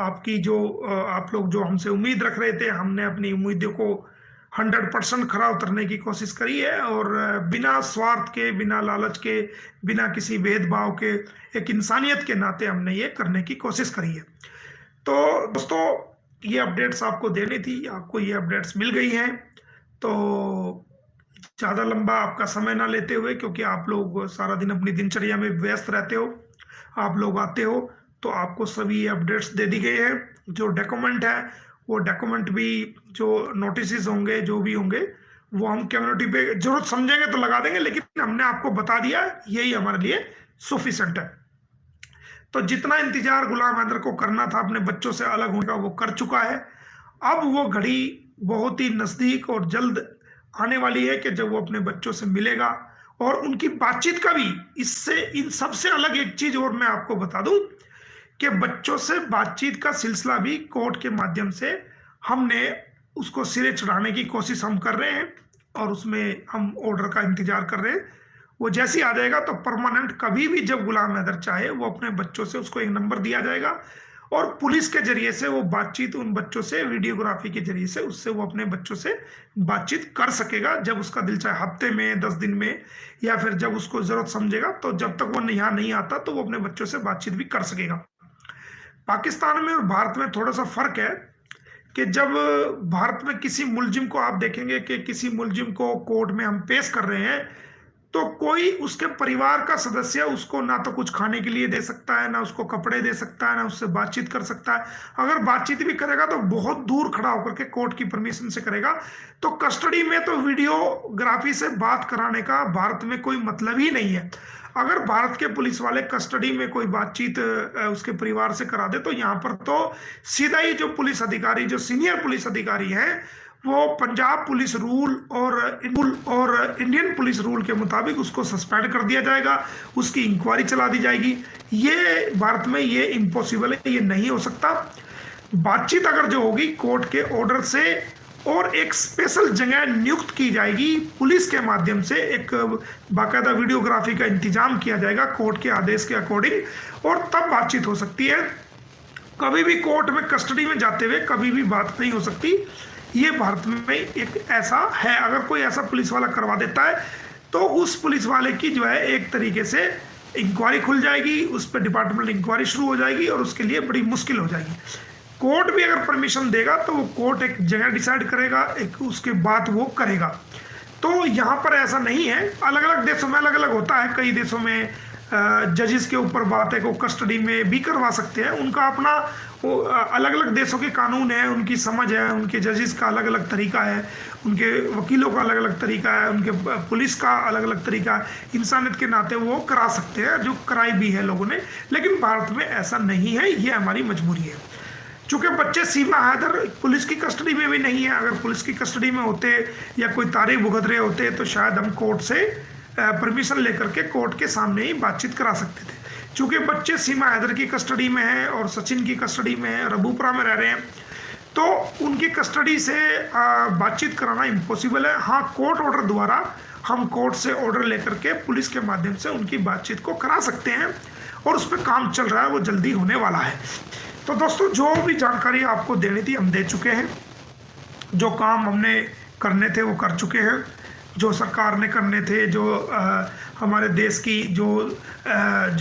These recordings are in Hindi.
आपकी जो आप लोग जो हमसे उम्मीद रख रहे थे, हमने अपनी उम्मीदों को 100% खरा उतरने की कोशिश करी है और बिना स्वार्थ के, बिना लालच के, बिना किसी भेदभाव के, एक इंसानियत के नाते हमने ये करने की कोशिश करी है। तो दोस्तों, ये अपडेट्स आपको देनी थी, आपको ये अपडेट्स मिल गई हैं। तो ज़्यादा लंबा आपका समय ना लेते हुए, क्योंकि आप लोग सारा दिन अपनी दिनचर्या में व्यस्त रहते हो, आप लोग आते हो, तो आपको सभी ये अपडेट्स दे दी गई है। जो डॉक्यूमेंट है, वो डॉक्यूमेंट भी, जो नोटिस होंगे, जो भी होंगे, वो हम कम्युनिटी पे जरूरत समझेंगे तो लगा देंगे, लेकिन हमने आपको बता दिया, यही हमारे लिए सफिशिएंट है। तो जितना इंतजार गुलाम हैदर को करना था अपने बच्चों से अलग होने का, वो कर चुका है। अब वो घड़ी बहुत ही नज़दीक और जल्द आने वाली है कि जब वो अपने बच्चों से मिलेगा, और उनकी बातचीत का भी, इससे इन सबसे अलग एक चीज और मैं आपको बता दूं कि बच्चों से बातचीत का सिलसिला भी कोर्ट के माध्यम से हमने उसको सिरे चढ़ाने की कोशिश हम कर रहे हैं, और उसमें हम ऑर्डर का इंतजार कर रहे हैं। वो जैसे ही आ जाएगा तो परमानेंट, कभी भी जब गुलाम हैदर चाहे वो अपने बच्चों से, उसको एक नंबर दिया जाएगा और पुलिस के जरिए से वो बातचीत उन बच्चों से, वीडियोग्राफी के जरिए से, उससे वो अपने बच्चों से बातचीत कर सकेगा जब उसका दिल चाहे, हफ्ते में, 10 दिन में, या फिर जब उसको जरूरत समझेगा। तो जब तक वो यहाँ नहीं आता तो वो अपने बच्चों से बातचीत भी कर सकेगा। पाकिस्तान में और भारत में थोड़ा सा फर्क है कि जब भारत में किसी मुलजिम को आप देखेंगे कि किसी मुलजिम को कोर्ट में हम पेश कर रहे हैं, तो कोई उसके परिवार का सदस्य उसको ना तो कुछ खाने के लिए दे सकता है, ना उसको कपड़े दे सकता है, ना उससे बातचीत कर सकता है। अगर बातचीत भी करेगा तो बहुत दूर खड़ा होकर के कोर्ट की परमिशन से करेगा। तो कस्टडी में तो वीडियोग्राफी से बात कराने का भारत में कोई मतलब ही नहीं है। अगर भारत के पुलिस वाले कस्टडी में कोई बातचीत उसके परिवार से करा दे, तो यहाँ पर तो सीधा ही जो पुलिस अधिकारी, जो सीनियर पुलिस अधिकारी हैं, वो पंजाब पुलिस रूल और इंडियन पुलिस रूल के मुताबिक उसको सस्पेंड कर दिया जाएगा, उसकी इंक्वायरी चला दी जाएगी। ये भारत में ये इम्पॉसिबल है, ये नहीं हो सकता। बातचीत अगर जो होगी कोर्ट के ऑर्डर से, और एक स्पेशल जगह नियुक्त की जाएगी पुलिस के माध्यम से, एक बाकायदा वीडियोग्राफी का इंतजाम किया जाएगा कोर्ट के आदेश के अकॉर्डिंग, और तब बातचीत हो सकती है। कभी भी कोर्ट में कस्टडी में जाते हुए कभी भी बात नहीं हो सकती। ये भारत में एक ऐसा है। अगर कोई ऐसा पुलिस वाला करवा देता है तो उस पुलिस वाले की जो है एक तरीके से इंक्वायरी खुल जाएगी, उस पर डिपार्टमेंट इंक्वायरी शुरू हो जाएगी, और उसके लिए बड़ी मुश्किल हो जाएगी। कोर्ट भी अगर परमिशन देगा तो वो कोर्ट एक जगह डिसाइड करेगा, एक उसके बाद वो करेगा। तो यहाँ पर ऐसा नहीं है। अलग अलग देशों में अलग अलग होता है। कई देशों में जजेस के ऊपर बात है को कस्टडी में भी करवा सकते हैं, उनका अपना अलग अलग देशों के कानून है, उनकी समझ है, उनके जजेस का अलग अलग तरीका है, उनके वकीलों का अलग अलग तरीका है, उनके पुलिस का अलग अलग तरीका है। इंसानियत के नाते वो करा सकते हैं, जो कराई भी है लोगों ने। लेकिन भारत में ऐसा नहीं है, ये हमारी मजबूरी है। चूंकि बच्चे सीमा हैदर पुलिस की कस्टडी में भी नहीं है। अगर पुलिस की कस्टडी में होते या कोई तारीख भुगत रहे होते तो शायद हम कोर्ट से परमिशन लेकर के कोर्ट के सामने ही बातचीत करा सकते थे। चूंकि बच्चे सीमा हैदर की कस्टडी में हैं और सचिन की कस्टडी में है, रबूपुरा में रह रहे हैं, तो उनकी कस्टडी से बातचीत कराना इम्पॉसिबल है। हाँ, कोर्ट ऑर्डर द्वारा हम कोर्ट से ऑर्डर लेकर के पुलिस के माध्यम से उनकी बातचीत को करा सकते हैं, और उस पर काम चल रहा है, वो जल्दी होने वाला है। तो दोस्तों, जो भी जानकारी आपको देनी थी हम दे चुके हैं। जो काम हमने करने थे वो कर चुके हैं। जो सरकार ने करने थे, जो हमारे देश की जो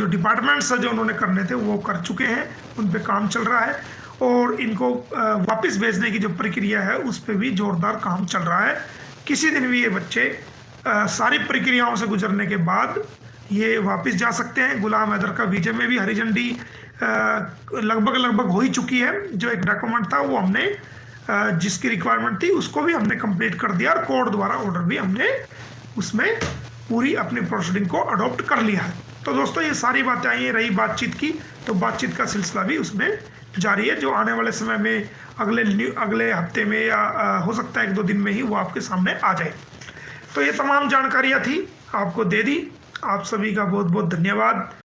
डिपार्टमेंट्स हैं जो उन्होंने करने थे वो कर चुके हैं, उन पे काम चल रहा है। और इनको वापस भेजने की जो प्रक्रिया है उस पर भी ज़ोरदार काम चल रहा है। किसी दिन भी ये बच्चे सारी प्रक्रियाओं से गुजरने के बाद ये वापस जा सकते हैं। गुलाम हैदर का वीज़े में भी हरी झंडी लगभग हो ही चुकी है। जो एक डॉक्यूमेंट था वो हमने जिसकी रिक्वायरमेंट थी उसको भी हमने कंप्लीट कर दिया, और कोर्ट द्वारा ऑर्डर भी हमने उसमें पूरी अपनी प्रोसीडिंग को अडॉप्ट कर लिया है। तो दोस्तों, ये सारी बातें आई हैं। रही बातचीत की, तो बातचीत का सिलसिला भी उसमें जारी है, जो आने वाले समय में अगले हफ्ते में या हो सकता है 1-2 दिन में ही वो आपके सामने आ जाए। तो ये तमाम जानकारियाँ थी, आपको दे दी। आप सभी का बहुत बहुत धन्यवाद।